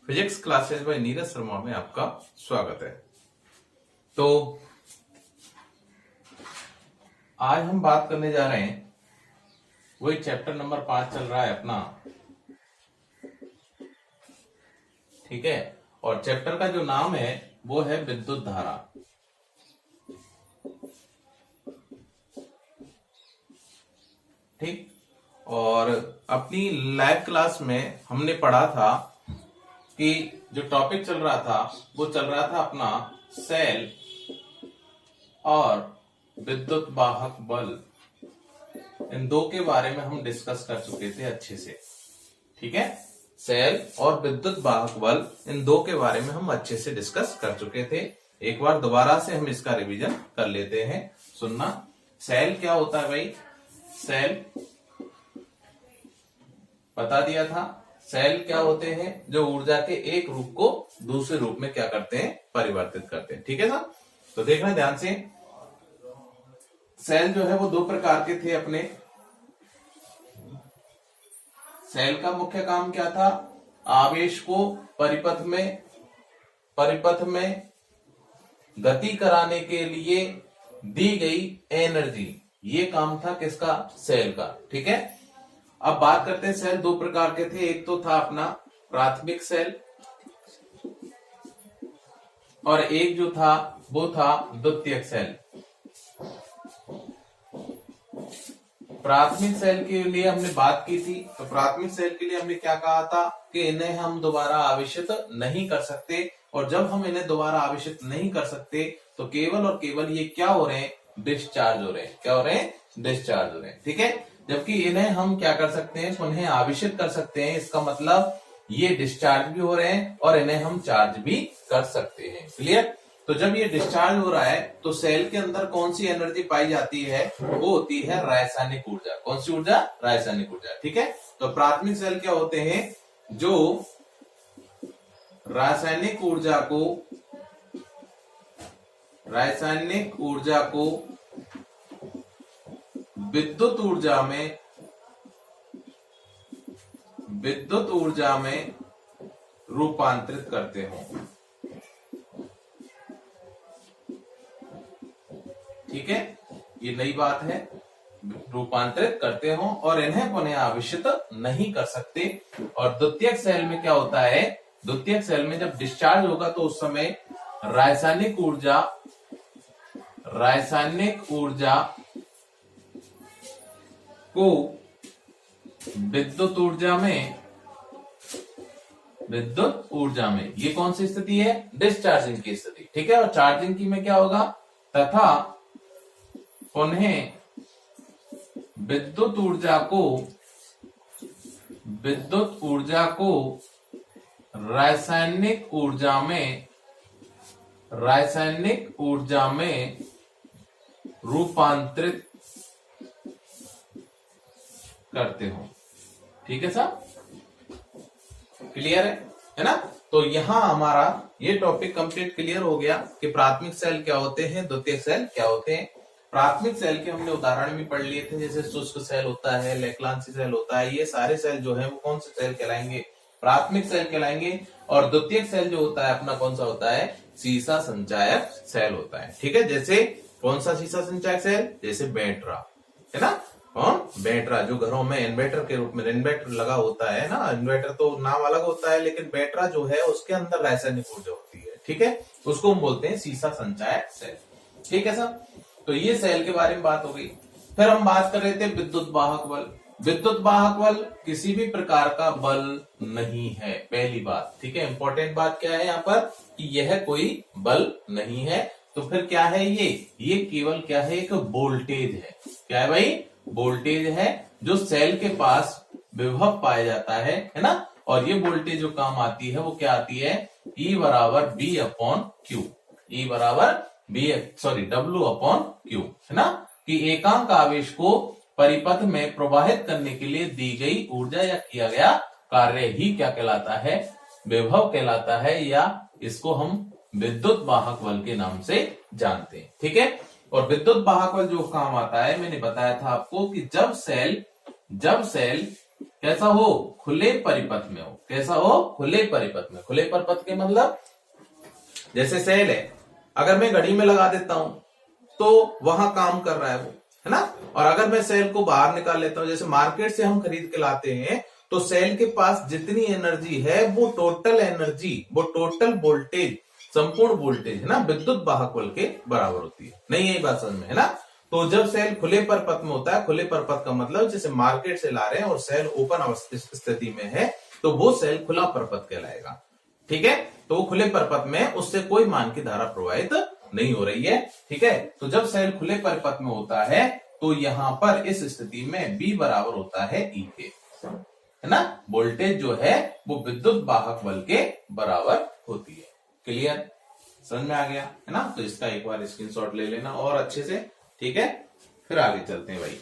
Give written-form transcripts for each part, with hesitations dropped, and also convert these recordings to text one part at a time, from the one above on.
Physics classes bye Neeraj Sharma में आपका स्वागत है। तो आज हम बात करने जा रहे हैं, वही चैप्टर नंबर 5 चल रहा है अपना, ठीक है। और चैप्टर का जो नाम है वो है विद्युत धारा। ठीक। और अपनी लाइव क्लास में हमने पढ़ा था कि जो टॉपिक चल रहा था वो चल रहा था अपना सेल और विद्युत वाहक बल। इन दो के बारे में हम डिस्कस कर चुके थे अच्छे से, ठीक है। सेल और विद्युत वाहक बल, इन दो के बारे में हम अच्छे से डिस्कस कर चुके थे। एक बार दोबारा से हम इसका रिवीजन कर लेते हैं। सुनना, सेल क्या होता है भाई? सेल बता दिया था। सेल क्या होते हैं? जो ऊर्जा के एक रूप को दूसरे रूप में क्या करते हैं? परिवर्तित करते हैं, ठीक है ना। तो देखना ध्यान से, सेल जो है वो दो प्रकार के थे अपने। सेल का मुख्य काम क्या था? आवेश को परिपथ में गति कराने के लिए दी गई एनर्जी, ये काम था किसका? सेल का, ठीक है। अब बात करते हैं, सेल दो प्रकार के थे। एक तो था अपना प्राथमिक सेल और एक जो था वो था द्वितीयक सेल। प्राथमिक सेल के लिए हमने बात की थी, तो प्राथमिक सेल के लिए हमने क्या कहा था कि इन्हें हम दोबारा आवेशित नहीं कर सकते। और जब हम इन्हें दोबारा आवेशित नहीं कर सकते तो केवल और केवल ये क्या हो रहे हैं? डिस्चार्ज हो रहे हैं। क्या हो रहे हैं? डिस्चार्ज हो रहे हैं, ठीक है। जबकि इन्हें हम क्या कर सकते हैं? उन्हें आवेशित कर सकते हैं। इसका मतलब ये डिस्चार्ज भी हो रहे हैं और इन्हें हम चार्ज भी कर सकते हैं। क्लियर? तो जब ये डिस्चार्ज हो रहा है तो सेल के अंदर कौन सी एनर्जी पाई जाती है? वो होती है रासायनिक ऊर्जा। कौन सी ऊर्जा? रासायनिक ऊर्जा, ठीक है। तो प्राथमिक सेल क्या होते हैं? जो रासायनिक ऊर्जा को विद्युत ऊर्जा में रूपांतरित करते हो, ठीक है। ये नई बात है, रूपांतरित करते हो और इन्हें पुनः आवेशित नहीं कर सकते। और द्वितीयक सेल में क्या होता है? द्वितीयक सेल में जब डिस्चार्ज होगा तो उस समय रासायनिक ऊर्जा को विद्युत ऊर्जा में, ये कौन सी स्थिति है? डिस्चार्जिंग की स्थिति, ठीक है। और चार्जिंग की में क्या होगा? तथा उन्हें विद्युत ऊर्जा को रासायनिक ऊर्जा में रूपांतरित करते हो, ठीक है साहब। क्लियर है ना। तो यहां हमारा ये टॉपिक कंप्लीट क्लियर हो गया कि प्राथमिक सेल क्या होते हैं, द्वितीयक सेल क्या होते हैं। प्राथमिक सेल के हमने उदाहरण भी पढ़ लिए थे, जैसे शुष्क सेल होता है, लेक्लांसी सेल होता है। ये सारे सेल जो है वो कौन से सेल कहलाएंगे? प्राथमिक सेल कहलाएंगे। और द्वितीयक सेल जो होता है अपना कौन सा होता है? सीसा संचायक सेल होता है, ठीक है। जैसे कौन सा सीसा संचायक सेल? जैसे बैटरा, है ना। कौन? बैटरा, जो घरों में इन्वर्टर के रूप में इन्वर्टर लगा होता है ना। इन्वर्टर तो नाम अलग होता है, लेकिन बैटरा जो है उसके अंदर रासायनिक ऊर्जा होती है, ठीक है। उसको हम बोलते हैं सीसा संचायक सेल, ठीक है सर। तो ये सेल के बारे में बात हो गई। फिर हम बात कर रहे थे विद्युत वाहक बल। विद्युत वाहक बल किसी भी प्रकार का बल नहीं है, पहली बात, ठीक है। इंपॉर्टेंट बात क्या है यहाँ पर कि यह कोई बल नहीं है। तो फिर क्या है ये केवल क्या है? एक वोल्टेज है। क्या है भाई? वोल्टेज है जो सेल के पास विभव पाया जाता है ना। और ये वोल्टेज जो काम आती है वो क्या आती है? E बराबर B अपॉन क्यू। E बराबर W अपॉन क्यू, है ना। कि एकांक आवेश को परिपथ में प्रवाहित करने के लिए दी गई ऊर्जा या किया गया कार्य ही क्या कहलाता है? विभव कहलाता है, या इसको हम विद्युत वाहक बल के नाम से जानते हैं, ठीक है। और विद्युत वाहक बल जो काम आता है, मैंने बताया था आपको कि जब सेल कैसा हो, खुले परिपथ में हो। कैसा हो, खुले परिपथ में। खुले परिपथ के मतलब जैसे सेल है, अगर मैं घड़ी में लगा देता हूं तो वहां काम कर रहा है वो, है ना। और अगर मैं सेल को बाहर निकाल लेता हूं, जैसे मार्केट से हम खरीद के लाते हैं, तो सेल के पास जितनी एनर्जी है वो टोटल एनर्जी, वो टोटल वोल्टेज, संपूर्ण वोल्टेज, है ना, विद्युत वाहक बल के बराबर होती है। नहीं, यही बात समझ में है ना। तो जब सेल खुले परिपथ में होता है, खुले परिपथ का मतलब जैसे मार्केट से ला रहे हैं और सेल ओपन स्थिति में है, तो वो सेल खुला परिपथ कहलाएगा। ठीक है, तो वो खुले परिपथ में उससे कोई मान की धारा प्रवाहित नहीं हो रही है। ठीक है, तो जब सेल खुले परिपथ में होता है तो यहां पर इस स्थिति में B बराबर होता है E के, है ना। वोल्टेज जो है वो विद्युत वाहक बल के बराबर होती है। क्लियर, समझ में आ गया, है ना। तो इसका एक बार स्क्रीनशॉट ले लेना और अच्छे से। ठीक है, फिर आगे चलते हैं भाई।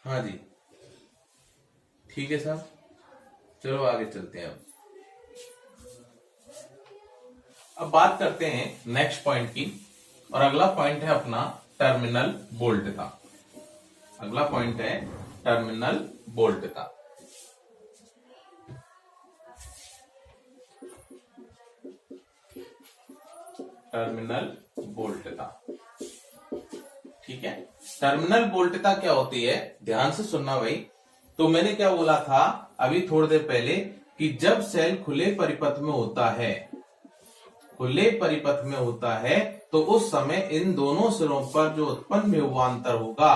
हाँ जी, ठीक है साहब, चलो आगे चलते हैं। अब बात करते हैं नेक्स्ट पॉइंट की, और अगला पॉइंट है अपना टर्मिनल वोल्ट का। अगला पॉइंट है टर्मिनल वोल्ट का। टर्मिनल वोल्टता, ठीक है। टर्मिनल वोल्टता क्या होती है, ध्यान से सुनना भाई। तो मैंने क्या बोला था अभी थोड़ी देर पहले कि जब सेल खुले परिपथ में होता है, खुले परिपथ में होता है, तो उस समय इन दोनों सिरों पर जो उत्पन्न विभवांतर होगा,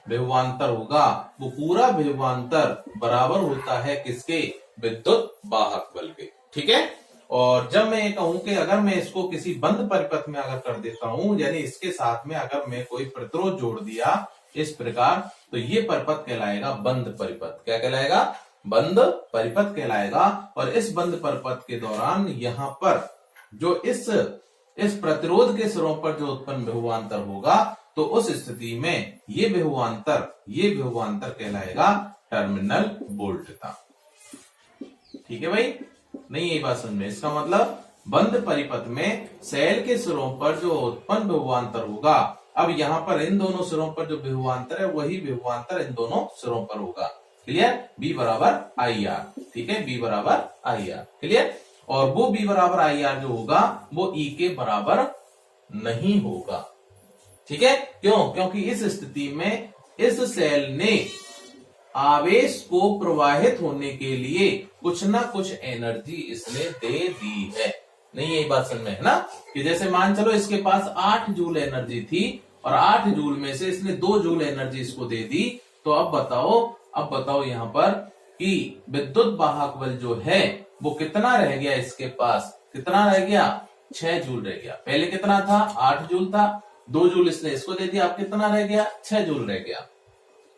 विभवांतर होगा, वो पूरा विभवांतर बराबर होता है किसके, विद्युत वाहक बल के। ठीक है, और जब मैं ये कहूं कि अगर मैं इसको किसी बंद परिपथ में अगर कर देता हूं, यानी इसके साथ में अगर मैं कोई प्रतिरोध जोड़ दिया इस प्रकार, तो ये परिपथ कहलाएगा बंद परिपथ। क्या कहलाएगा, बंद परिपथ कहलाएगा। और इस बंद परिपथ के दौरान यहां पर जो इस प्रतिरोध के सिरों पर जो उत्पन्न विभवांतर होगा, तो उस स्थिति में ये विभवांतर कहलाएगा टर्मिनल वोल्टता। ठीक है भाई, नहीं यही बात समझ में। इसका मतलब बंद परिपथ में सेल के सिरों पर जो उत्पन्न विभवांतर होगा, अब यहां पर इन दोनों सिरों पर जो विभवांतर है वही विभवांतर इन दोनों सिरों पर होगा। क्लियर, B बराबर IR। ठीक है, B बराबर IR। क्लियर, और वो B बराबर IR जो होगा वो E के बराबर नहीं होगा। ठीक है, क्यों, क्योंकि इस स्थिति में इस सेल ने आवेश को प्रवाहित होने के लिए कुछ ना कुछ एनर्जी इसने दे दी है। नहीं यही बात समझ में है ना, कि जैसे मान चलो इसके पास 8 जूल एनर्जी थी और 8 जूल में से इसने 2 जूल एनर्जी इसको दे दी। तो अब बताओ यहां पर कि विद्युत वाहक बल जो है वो कितना रह गया इसके पास, कितना रह गया, 6 जूल रह गया। पहले कितना था, 8 जूल था, 2 जूल इसने इसको दे दिया, अब कितना रह गया, 6 जूल रह गया।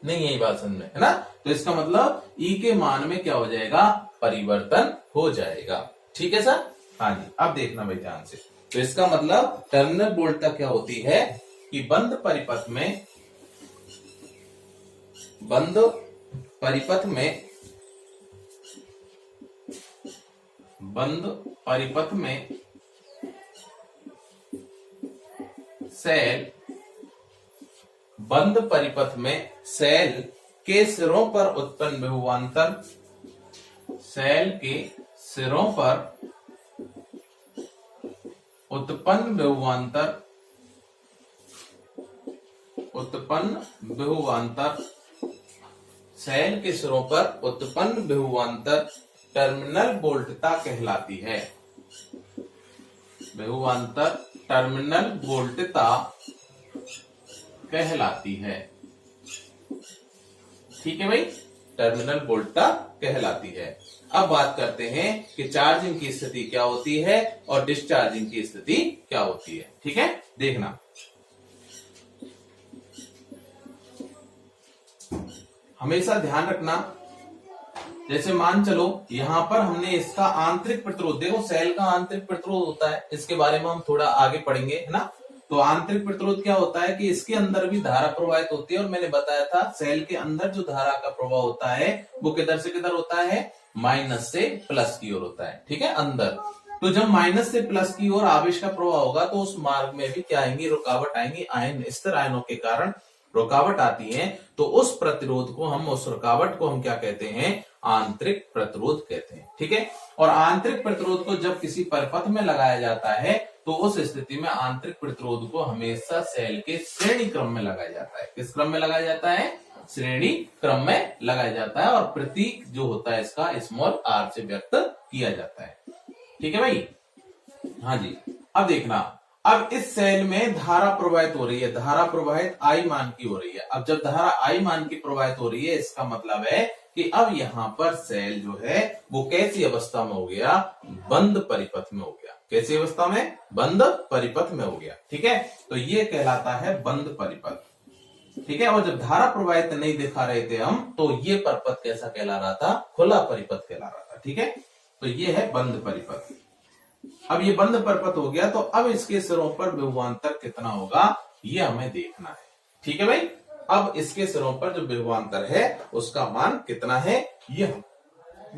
नहीं यही बात समझ में है ना। तो इसका मतलब E के मान में क्या हो जाएगा, परिवर्तन हो जाएगा। ठीक है सर, हाँ जी। अब देखना भाई ध्यान से। तो इसका मतलब टर्मिनल वोल्टता क्या होती है कि बंद परिपथ में बंद परिपथ में सेल के सिरों पर उत्पन्न विभवांतर, सेल के सिरों पर उत्पन्न विभवांतर, सेल के सिरों पर उत्पन्न विभवांतर टर्मिनल वोल्टता कहलाती है। विभवांतर टर्मिनल वोल्टता कहलाती है। ठीक है भाई, टर्मिनल वोल्टता कहलाती है। अब बात करते हैं कि चार्जिंग की स्थिति क्या होती है और डिस्चार्जिंग की स्थिति क्या होती है। ठीक है, देखना हमेशा ध्यान रखना। जैसे मान चलो यहां पर हमने इसका आंतरिक प्रतिरोध, देखो सेल का आंतरिक प्रतिरोध होता है, इसके बारे में हम थोड़ा आगे पढ़ेंगे, है ना। तो आंतरिक प्रतिरोध क्या होता है कि इसके अंदर भी धारा प्रवाहित होती है, और मैंने बताया था सेल के अंदर जो धारा का प्रवाह होता है वो किधर से किधर होता है, माइनस से प्लस की ओर होता है। ठीक है, अंदर तो जब माइनस से प्लस की ओर आवेश का प्रवाह होगा तो उस मार्ग में भी क्या आएंगी, रुकावट आएंगी। आयन स्थिर आयनों के कारण रुकावट आती है, तो उस प्रतिरोध को हम, उस रुकावट को हम क्या कहते हैं, आंतरिक प्रतिरोध कहते हैं। ठीक है, और आंतरिक प्रतिरोध को जब किसी परिपथ में लगाया जाता है तो उस स्थिति में आंतरिक प्रतिरोध को हमेशा सेल के श्रेणी क्रम में लगाया जाता है। किस क्रम में लगाया जाता है, श्रेणी क्रम में लगाया जाता है, और प्रतीक जो होता है इसका स्मॉल आर से व्यक्त किया जाता है। ठीक है भाई, हाँ जी। अब देखना, अब इस सेल में धारा प्रवाहित हो रही है, धारा प्रवाहित आई मान की हो रही है। अब जब धारा आई मान की प्रवाहित हो रही है, इसका मतलब है कि अब यहां पर सेल जो है वो कैसी अवस्था में हो गया, बंद परिपथ में हो गया। कैसी अवस्था में, बंद परिपथ में हो गया। ठीक है, तो ये कहलाता है बंद परिपथ। ठीक है, और जब धारा प्रवाहित नहीं दिखा रहे थे हम, तो ये परिपथ कैसा कहला रहा था, खुला परिपथ कहला रहा था। ठीक है, तो ये है बंद परिपथ। अब ये बंद परिपथ हो गया, तो अब इसके सिरों पर विभवांतर कितना होगा ये हमें देखना है। ठीक है भाई, अब इसके सिरों पर जो विभवांतर है उसका मान कितना है ये हम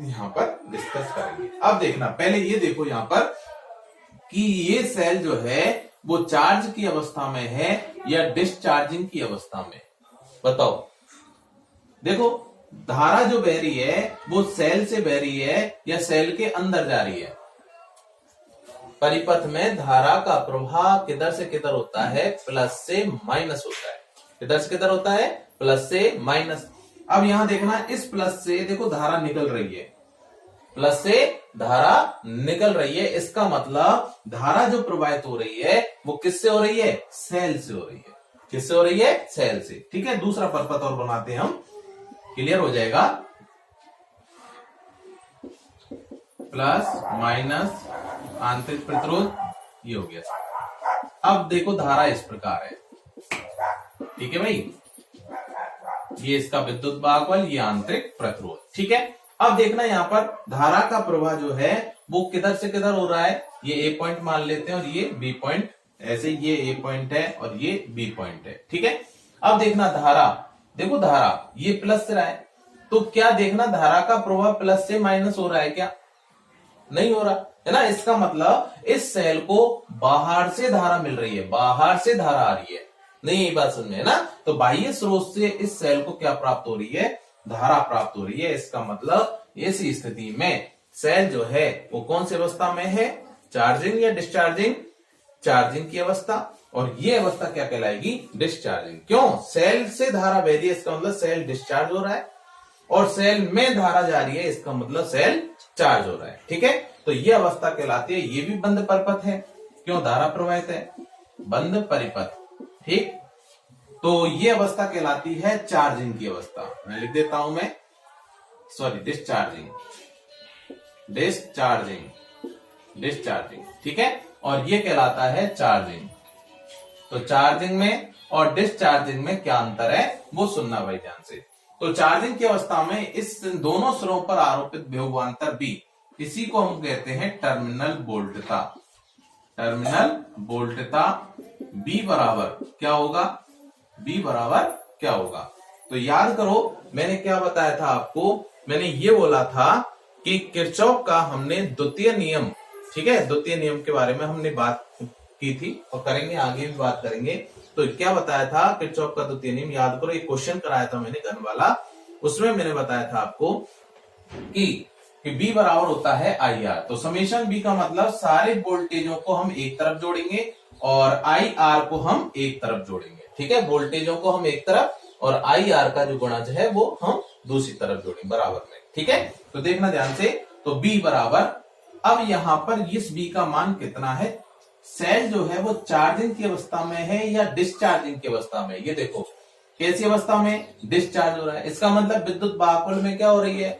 यहां पर डिस्कस करेंगे। अब देखना, पहले ये देखो यहां पर कि ये सेल जो है वो चार्ज की अवस्था में है या डिस्चार्जिंग की अवस्था में, बताओ। देखो, धारा जो बह रही है वो सेल से बह रही है या सेल के अंदर जा रही है। परिपथ में धारा का प्रवाह किधर से किधर होता है, प्लस से माइनस होता है। किधर से किधर होता है, प्लस से माइनस। अब यहां देखना, इस प्लस से देखो धारा निकल रही है, प्लस से धारा निकल रही है। इसका मतलब धारा जो प्रवाहित हो रही है वो किससे हो रही है, सेल से हो रही है। किससे हो रही है, सेल से। ठीक है, दूसरा परिपथ और बनाते हैं हम, क्लियर हो जाएगा। प्लस माइनस आंतरिक प्रतिरोध, ये हो गया। अब देखो धारा इस प्रकार है। ठीक है भाई, ये इसका विद्युत भागफल, ये आंतरिक प्रतिरोध। ठीक है, अब देखना यहां पर धारा का प्रवाह जो है वो किधर से किधर हो रहा है, ये ए पॉइंट मान लेते हैं और ये बी पॉइंट, ऐसे ये ए पॉइंट है और ये बी पॉइंट है। ठीक है, अब देखना धारा, देखो धारा ये प्लस से रहा है, तो क्या देखना धारा का प्रवाह प्लस से माइनस हो रहा है क्या, नहीं हो रहा है ना। इसका मतलब इस सेल को बाहर से धारा मिल रही है, बाहर से धारा आ रही है, नहीं, ये बात समझ में है ना। तो बाह्य स्रोत से इस सेल को क्या प्राप्त हो रही है, धारा प्राप्त हो रही है। इसका मतलब ऐसी स्थिति में सेल जो है वो कौन सी अवस्था में है, चार्जिंग या डिस्चार्जिंग, चार्जिंग की अवस्था। और ये अवस्था क्या कहलाएगी, डिस्चार्जिंग। क्यों, सेल से धारा बह रही है, इसका मतलब सेल डिस्चार्ज हो रहा है, और सेल में धारा जा रही है, इसका मतलब सेल चार्ज हो रहा है। ठीक है, तो ये अवस्था कहलाती है, ये भी बंद परिपथ है, क्यों, धारा प्रवाहित है, बंद परिपथ। ठीक, तो ये अवस्था कहलाती है चार्जिंग की अवस्था। मैं लिख देता हूं, मैं सॉरी, डिस्चार्जिंग, डिस्चार्जिंग, डिस्चार्जिंग। ठीक है, और ये कहलाता है चार्जिंग। तो चार्जिंग में और डिस्चार्जिंग में क्या अंतर है वो सुनना भाई ध्यान से। तो चार्जिंग की अवस्था में इस दोनों सिरों पर आरोपित विभवांतर बी, इसी को हम कहते हैं टर्मिनल वोल्टता। टर्मिनल वोल्टता बी बराबर क्या होगा, बी बराबर क्या होगा, तो याद करो मैंने क्या बताया था आपको, मैंने ये बोला था कि किरचॉफ का हमने द्वितीय नियम, ठीक है, द्वितीय नियम के बारे में हमने बात की थी और करेंगे, आगे भी बात करेंगे। तो क्या बताया था, किरचॉफ का द्वितीय नियम याद करो, एक क्वेश्चन कराया था मैंने घन वाला, उसमें मैंने बताया था आपको कि B बराबर होता है IR। तो समेशन B का मतलब सारे वोल्टेजों को हम एक तरफ जोड़ेंगे और IR को हम एक तरफ जोड़ेंगे। ठीक है, वोल्टेजों को हम एक तरफ और IR का जो गुणज है वो हम दूसरी तरफ जोड़ेंगे बराबर में। ठीक है, तो देखना ध्यान से, तो B बराबर, अब यहां पर इस B का मान कितना है, सेल जो है वो चार्जिंग की अवस्था में है या डिस्चार्जिंग की अवस्था में, ये देखो कैसी अवस्था में, डिस्चार्ज हो रहा है। इसका मतलब विद्युत भागफल में क्या हो रही है,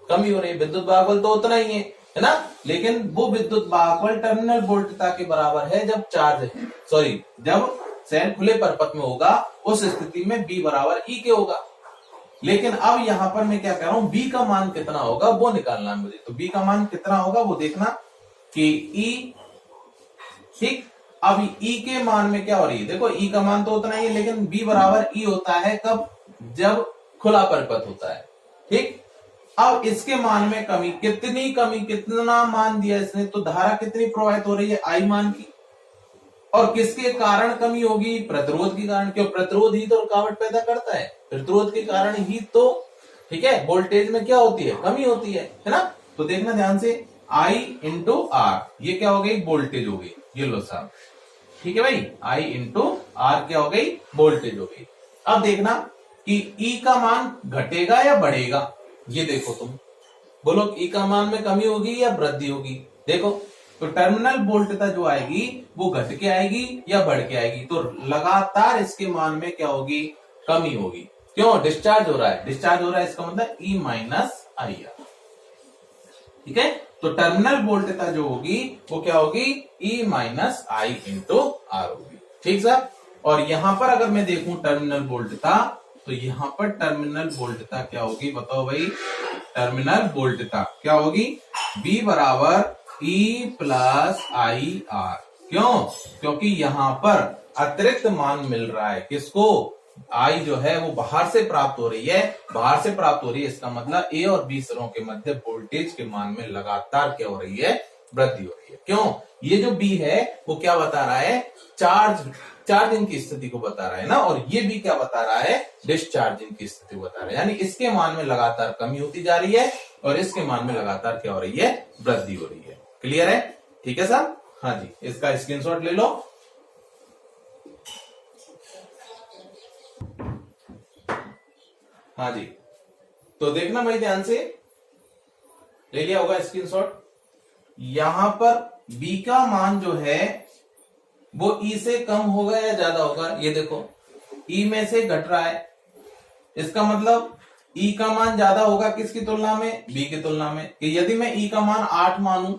कमी हो रही है। विद्युत भागफल तो उतना ही है ना, लेकिन वो विद्युत भागफल टर्मिनल वोल्टता के बराबर है जब चार्ज है, सॉरी जब सेल खुले परिपथ में होगा, उस स्थिति में B बराबर E के होगा। लेकिन अब यहां पर मैं क्या कह रहा हूं, B का मान कितना होगा वो निकालना है मुझे। तो B का मान कितना होगा वो देखना कि E, ठीक, अब E के मान में क्या हो रही है, देखो E का मान तो उतना ही है, लेकिन B बराबर E होता है कब, जब खुला परिपथ होता है। ठीक, अब इसके मान में कमी, कितना मान दिया इसने, तो धारा कितनी प्रवाहित हो रही है, आई मान की। और किसके कारण कमी होगी, प्रतिरोध के कारण। क्यों, प्रतिरोध ही तो रुकावट पैदा करता है, प्रतिरोध के कारण ही तो, ठीक है, वोल्टेज में क्या होती है, कमी होती है ना। तो देखना ध्यान से, I इंटू आर, ये क्या हो गई, वोल्टेज हो गई, ये लो साहब, ठीक है भाई, I इंटू आर क्या हो गई, वोल्टेज हो गई। अब देखना कि E का मान घटेगा या बढ़ेगा, ये देखो तुम, बोलो E का मान में कमी होगी या वृद्धि होगी। देखो, तो टर्मिनल वोल्टता जो आएगी वो घट के आएगी या बढ़ के आएगी, तो लगातार इसके मान में क्या होगी, कमी होगी। क्यों, डिस्चार्ज हो रहा है, डिस्चार्ज हो रहा है, इसका मतलब E माइनस आई आर, ठीक है। तो टर्मिनल वोल्टता जो होगी वो क्या होगी, E minus I into R होगी, ठीक सर। और यहां पर अगर मैं देखूं टर्मिनल वोल्टता, तो यहां पर टर्मिनल वोल्टता क्या होगी, बताओ भाई, टर्मिनल वोल्टता क्या होगी, B बराबर E प्लस आई आर। क्यों, क्योंकि यहां पर अतिरिक्त मान मिल रहा है, किसको, आई जो है वो बाहर से प्राप्त हो रही है, बाहर से प्राप्त हो रही है, इसका मतलब ए और बी सिरों के मध्य वोल्टेज के मान में लगातार क्या हो रही है, वृद्धि हो रही है। क्यों, ये जो बी है वो क्या बता रहा है, चार्जिंग की स्थिति को बता रहा है ना, और ये भी क्या बता रहा है, डिस्चार्जिंग की स्थिति को बता रहा है। यानी इसके मान में लगातार कमी होती जा रही है और इसके मान में लगातार क्या हो रही है, वृद्धि हो रही है। क्लियर है, ठीक है साहब, हाँ जी, इसका स्क्रीनशॉट ले लो। हाँ जी, तो देखना भाई ध्यान से, ले लिया होगा स्क्रीनशॉट। यहां पर B का मान जो है वो E से कम होगा या ज्यादा होगा, ये देखो, E में से घट रहा है, इसका मतलब E का मान ज्यादा होगा किसकी तुलना में, B की तुलना में। कि यदि मैं E का मान 8 मानूं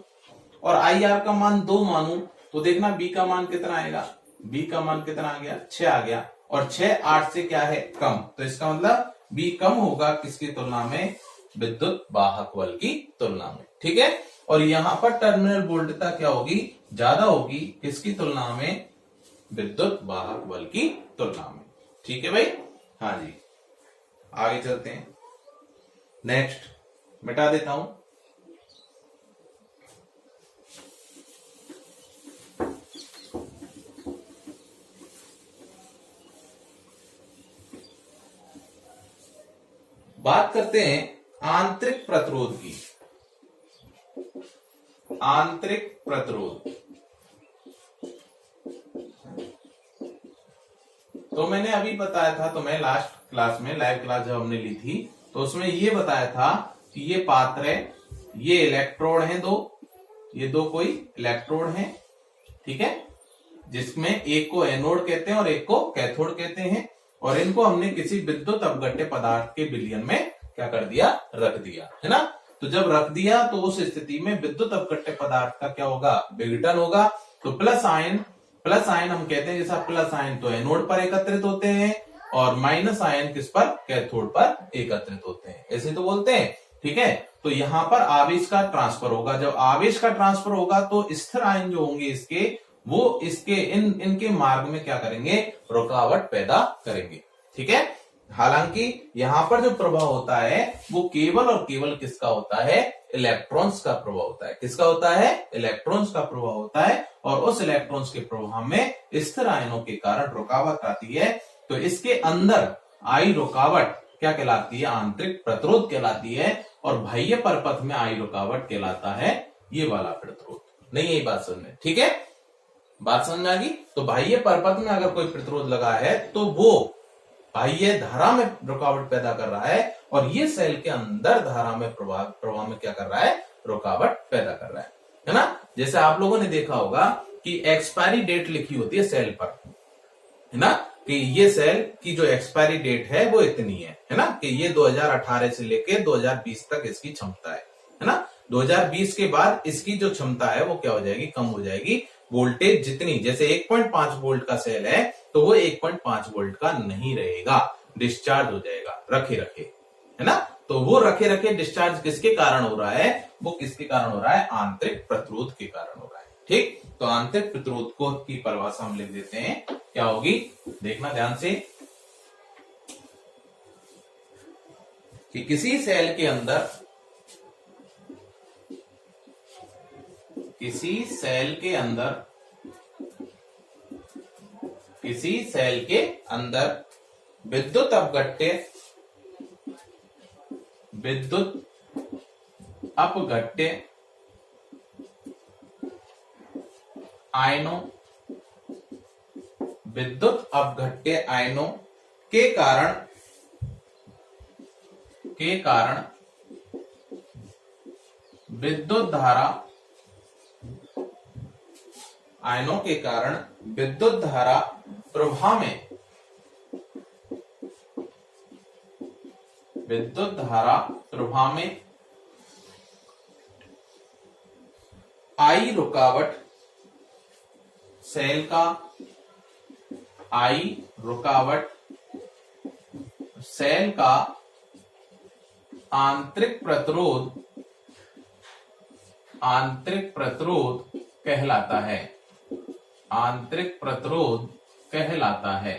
और IR का मान 2 मानूं, तो देखना B का मान कितना आएगा, B का मान कितना आ गया, 6 आ गया, और 6 8 से क्या है, कम। तो इसका मतलब B कम होगा किसकी तुलना में, विद्युत वाहक बल की तुलना में, ठीक है। और यहां पर टर्मिनल वोल्टता क्या होगी, ज्यादा होगी किसकी तुलना में, विद्युत वाहक बल की तुलना में, ठीक है भाई। हाँ जी, आगे चलते हैं, नेक्स्ट मिटा देता हूं। बात करते हैं आंतरिक प्रतिरोध की। आंतरिक प्रतिरोध, तो मैंने अभी बताया था, तो मैं लास्ट क्लास में, लाइव क्लास जब हमने ली थी, तो उसमें ये बताया था कि ये पात्र है, ये इलेक्ट्रोड हैं दो, ये दो कोई इलेक्ट्रोड हैं, ठीक है, जिसमें एक को एनोड कहते हैं और एक को कैथोड कहते हैं, और इनको हमने किसी विद्युत अपघट्य पदार्थ के विलयन में क्या कर दिया, रख दिया, है ना। तो जब रख दिया तो उस स्थिति में विद्युत अपघट्य पदार्थ का क्या होगा, विघटन होगा। तो प्लस आयन हम कहते हैं, जैसा प्लस आयन तो एनोड पर एकत्रित होते हैं और माइनस आयन किस पर, कैथोड पर एकत्रित होते हैं, ऐसे तो बोलते हैं, ठीक है। तो यहां पर आवेश का ट्रांसफर होगा, जब आवेश का ट्रांसफर होगा तो स्थिर आयन जो होंगे इसके, वो इसके इनके मार्ग में क्या करेंगे, रुकावट पैदा करेंगे, ठीक है। हालांकि यहां पर जो प्रभाव होता है वो केवल और केवल किसका होता है, इलेक्ट्रॉन्स का प्रभाव होता है। किसका होता है, इलेक्ट्रॉन्स का प्रभाव होता है, और उस इलेक्ट्रॉन्स के प्रभाव में स्थिर आयनों के कारण रुकावट आती है। तो इसके अंदर आई रुकावट क्या कहलाती है, आंतरिक प्रतिरोध कहलाती है, और बाह्य परपथ में आई रुकावट कहलाता है ये वाला प्रतिरोध। नहीं, यही बात समझ में, ठीक है, बात समझ में आ गई। तो बाह्य परपथ में अगर कोई प्रतिरोध लगा है तो वो बाह्य धारा में रुकावट पैदा कर रहा है, और ये सेल के अंदर धारा में प्रवाह में क्या कर रहा है, रुकावट पैदा कर रहा है ना। जैसे आप लोगों ने देखा होगा कि एक्सपायरी डेट लिखी होती है सेल पर, है ना, कि ये सेल की जो एक्सपायरी डेट है वो इतनी है ना, कि ये 2018 से लेके 2020 तक इसकी क्षमता है ना। 2020 के बाद इसकी जो क्षमता है वो क्या हो जाएगी, कम हो जाएगी। वोल्टेज जितनी, जैसे 1.5 वोल्ट का सेल है तो वो 1.5 वोल्ट का नहीं रहेगा, डिस्चार्ज हो जाएगा रखे रखे, है ना। तो वो रखे रखे डिस्चार्ज किसके कारण हो रहा है, वो किसके कारण हो रहा है, आंतरिक प्रतिरोध के कारण हो रहा है, ठीक। तो आंतरिक प्रतिरोध को की परिभाषा हम लिख देते हैं, क्या होगी, देखना ध्यान से, कि किसी सेल के अंदर किसी सेल के अंदर विद्युत अपघट्य आयनों के कारण विद्युत धारा प्रवाह में आई रुकावट सेल का आंतरिक प्रतिरोध कहलाता है।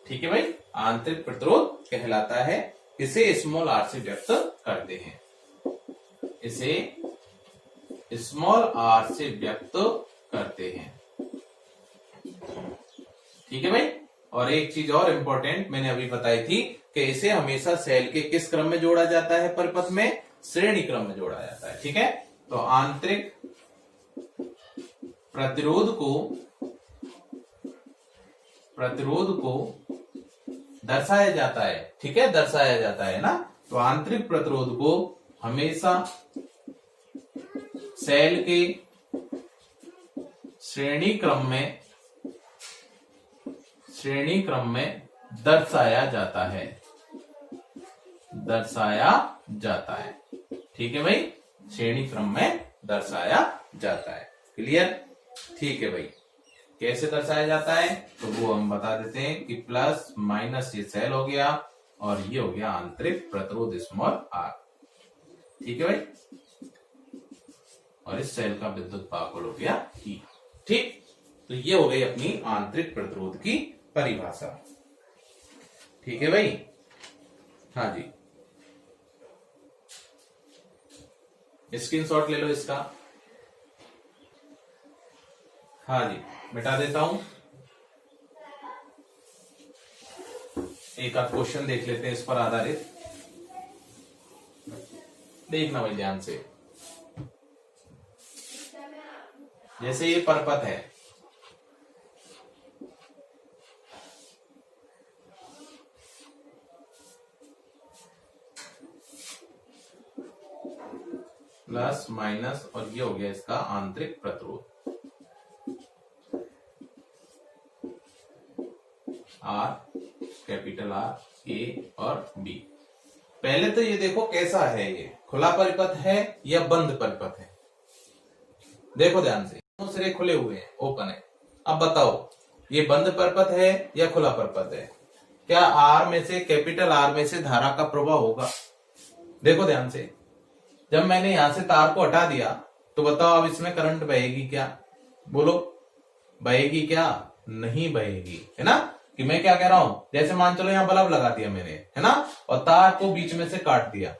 ठीक है भाई, आंतरिक प्रतिरोध कहलाता है। इसे स्मॉल r से व्यक्त करते हैं, ठीक है भाई। और एक चीज और इंपॉर्टेंट मैंने अभी बताई थी कि इसे हमेशा सेल के किस क्रम में जोड़ा जाता है, परिपथ में श्रेणी क्रम में जोड़ा जाता है। ठीक है, तो आंतरिक प्रतिरोध को दर्शाया जाता है। ठीक है, दर्शाया जाता है ना। तो आंतरिक प्रतिरोध को हमेशा सेल के श्रेणी क्रम में दर्शाया जाता है। ठीक है भाई, श्रेणी क्रम में दर्शाया जाता है। क्लियर? ठीक है भाई, कैसे दर्शाया जाता है तो वो हम बता देते हैं कि प्लस माइनस ये सेल हो गया और ये हो गया आंतरिक प्रतिरोध स्मॉल r। ठीक है भाई, और इस सेल का विद्युत पावरफुल हो गया E। ठीक, तो ये हो गई अपनी आंतरिक प्रतिरोध की परिभाषा। ठीक है भाई, हाँ जी, स्क्रीनशॉट ले लो इसका। हाँ जी, मिटा देता हूं। एक आध क्वेश्चन देख लेते हैं इस पर आधारित। देखना भाई ध्यान से। जैसे ये परपथ है, प्लस माइनस, और ये हो गया इसका आंतरिक प्रतिरोध R, कैपिटल R, A और B। पहले तो ये देखो कैसा है, ये खुला परिपथ है या बंद परिपथ है। देखो ध्यान से, दोनों सिरे खुले हुए हैं, ओपन है। अब बताओ ये बंद परिपथ है या खुला परिपथ है? क्या R में से, कैपिटल R में से धारा का प्रवाह होगा? देखो ध्यान से, जब मैंने यहां से तार को हटा दिया तो बताओ अब इसमें करंट बहेगी क्या? बोलो, बहेगी क्या? नहीं बहेगी, है ना। कि मैं क्या कह रहा हूं, जैसे मान चलो यहां बल्ब लगा दिया मैंने, है ना, और तार को बीच में से काट दिया।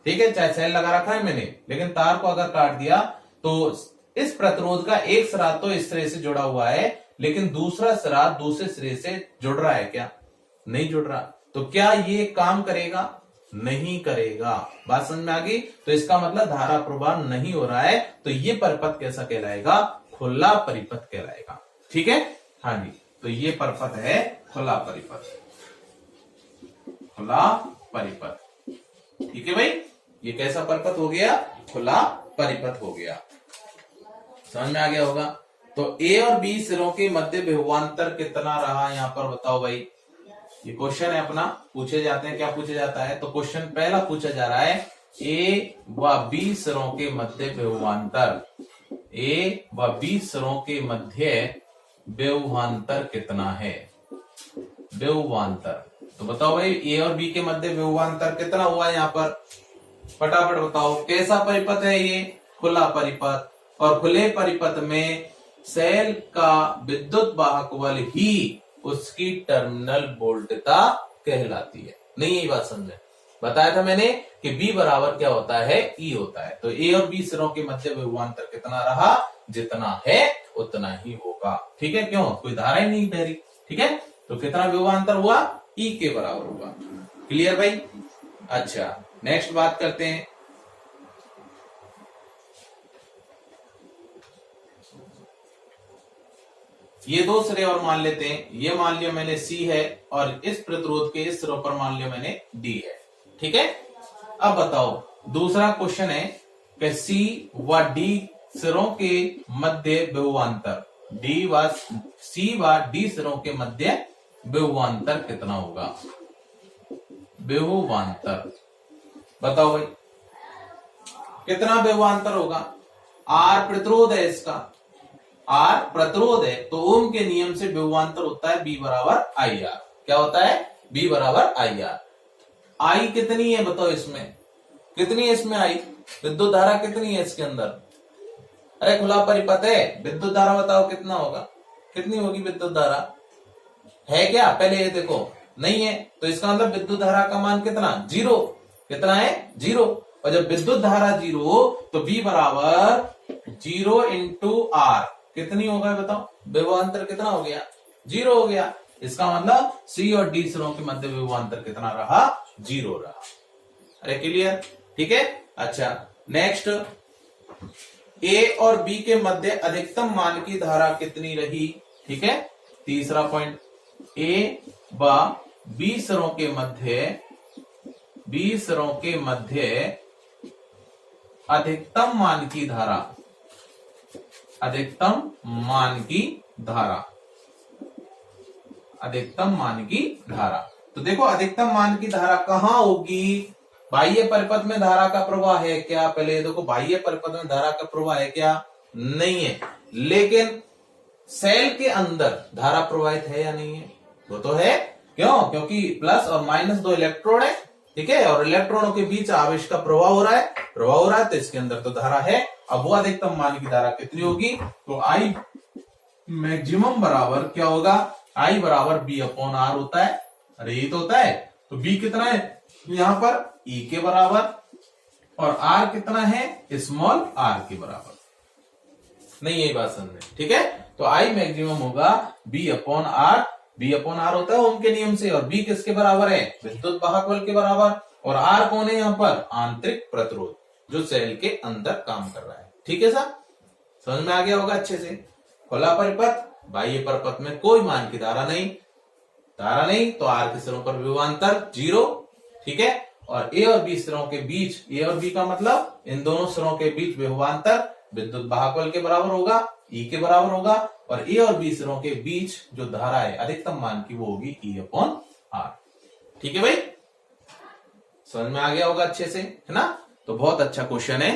ठीक है, चाहे सेल लगा रखा है मैंने, लेकिन तार को अगर काट दिया तो इस प्रतिरोध का एक सिरा तो इस सिरे से जुड़ा हुआ है, लेकिन दूसरा सिरा दूसरे सिरे से जुड़ रहा है क्या? नहीं जुड़ रहा। तो क्या ये काम करेगा? नहीं करेगा। बात समझ में आ गई? तो इसका मतलब धारा प्रवाह नहीं हो रहा है, तो ये परिपथ कैसा कहलाएगा? खुला परिपथ कहलाएगा। ठीक है, हाँ जी, तो ये परिपथ है खुला परिपथ, खुला परिपथ। ठीक है भाई, ये कैसा परिपथ हो गया? खुला परिपथ हो गया। समझ में आ गया होगा। तो ए और बी सिरों के मध्य विभवांतर कितना रहा यहां पर बताओ भाई। ये क्वेश्चन है अपना, पूछे जाते हैं। क्या पूछा जाता है? तो क्वेश्चन पहला पूछा जा रहा है, ए व बी सिरों के मध्य विभवांतर, ए व बी सिरों के मध्य विभवांतर कितना है? विभवांतर, तो बताओ भाई ए और बी के मध्य विभवांतर कितना हुआ यहाँ पर? फटाफट बताओ। कैसा परिपथ है ये? खुला परिपथ। और खुले परिपथ में सेल का विद्युत वाहक बल ही उसकी टर्मिनल वोल्टता कहलाती है। नहीं, यही बात समझे। बताया था मैंने कि B बराबर क्या होता है, E होता है। तो A और B सिरों के मध्य विभवांतर कितना रहा, जितना है उतना ही होगा। ठीक है, क्यों, कोई धारा ही नहीं बह रही। ठीक है, तो कितना विभवांतर हुआ, E के बराबर होगा। क्लियर भाई। अच्छा, नेक्स्ट बात करते हैं। ये दो सिरे और मान लेते हैं। ये मान लिया मैंने C है और इस प्रतिरोध के इस सिरों पर मान लिया मैंने D है। ठीक है, अब बताओ दूसरा क्वेश्चन है कि C व D सिरों के मध्य विभवांतर, C व D सिरों के मध्य विभवांतर कितना होगा। विभवांतर बताओ भाई, कितना विभवांतर होगा। R प्रतिरोध है, इसका R प्रतिरोध है, तो ओम के नियम से विभवांतर होता है B बराबर IR। क्या होता है, B बराबर IR। I कितनी है बताओ, इसमें कितनी है, इसमें I विद्युत धारा कितनी है इसके अंदर। अरे खुला परिपथ है, विद्युत धारा बताओ कितना होगा, कितनी होगी विद्युत धारा, है क्या, पहले ये देखो, नहीं है, तो इसका मतलब विद्युत धारा का मान कितना, 0। कितना है, 0। और जब विद्युत धारा 0 तो B बराबर 0 इंटू R कितनी होगा बताओ, विभवांतर कितना हो गया, 0 हो गया। इसका मतलब C और D सिरों के मध्य विभवांतर कितना रहा, 0 रहा। अरे क्लियर, ठीक है। अच्छा, नेक्स्ट, A और B के मध्य अधिकतम मान की धारा कितनी रही। ठीक है, तीसरा पॉइंट, A व B सिरों के मध्य अधिकतम मान की धारा, अधिकतम मान की धारा। तो देखो अधिकतम मान की धारा कहां होगी, बाह्य परिपथ में धारा का प्रवाह है क्या, पहले देखो बाह्य परिपथ में धारा का प्रवाह है क्या, नहीं है। लेकिन सेल के अंदर धारा प्रवाहित है या नहीं है, वो तो है। क्यों, क्योंकि प्लस और माइनस दो इलेक्ट्रोड है। ठीक है, और इलेक्ट्रॉनों के बीच आवेश का प्रवाह हो रहा है, तो इसके अंदर तो धारा है। अब वो अधिकतम मान की धारा कितनी होगी, तो I मैक्सिमम बराबर क्या होगा, I बराबर B अपॉन R होता है। अरे ये तो होता है, तो B कितना है यहां पर, E के बराबर, और R कितना है, स्मॉल r के बराबर। नहीं, यही बात समझे। ठीक है, तो I मैक्सिमम होगा B upon R। B upon R होता है ओम के नियम से, और B किसके बराबर है, विद्युत वाहक बल के बराबर। और R कौन है यहाँ पर, आंतरिक प्रतिरोध, जो सेल के अंदर काम कर रहा है। ठीक है सर, समझ में आ गया होगा अच्छे से। खुला परिपथ, बाह्य परिपथ में कोई मान की धारा नहीं, तो R के सिरों पर विभवांतर 0। ठीक है, और A और B सिरों के बीच, A और B का मतलब इन दोनों सिरों के बीच विभवांतर विद्युत वाहक बल के बराबर होगा, E के बराबर होगा। और A और B सिरों के बीच जो धारा है अधिकतम मान की, वो होगी E अपॉन R। ठीक है भाई, समझ में आ गया होगा अच्छे से, है ना। तो बहुत अच्छा क्वेश्चन है,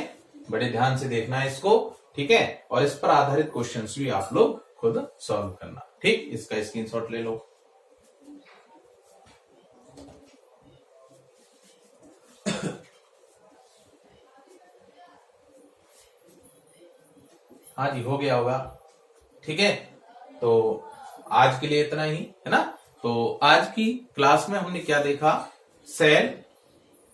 बड़े ध्यान से देखना है इसको। ठीक है, और इस पर आधारित क्वेश्चंस भी आप लोग खुद सॉल्व करना। ठीक, इसका स्क्रीनशॉट ले लो। हाँ जी, हो गया होगा। ठीक है, तो आज के लिए इतना ही, है ना। तो आज की क्लास में हमने क्या देखा, सेल,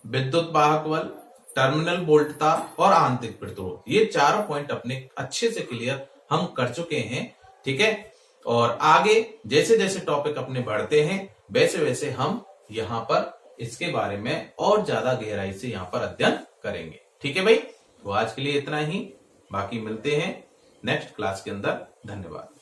विद्युत वाहक बल, टर्मिनल वोल्टता और आंतरिक प्रतिरोध, ये चारों पॉइंट अपने अच्छे से क्लियर हम कर चुके हैं। ठीक है, और आगे जैसे जैसे टॉपिक अपने बढ़ते हैं, वैसे वैसे हम यहाँ पर इसके बारे में और ज्यादा गहराई से यहाँ पर अध्ययन करेंगे। ठीक है भाई, तो आज के लिए इतना ही, बाकी मिलते हैं नेक्स्ट क्लास के अंदर। धन्यवाद।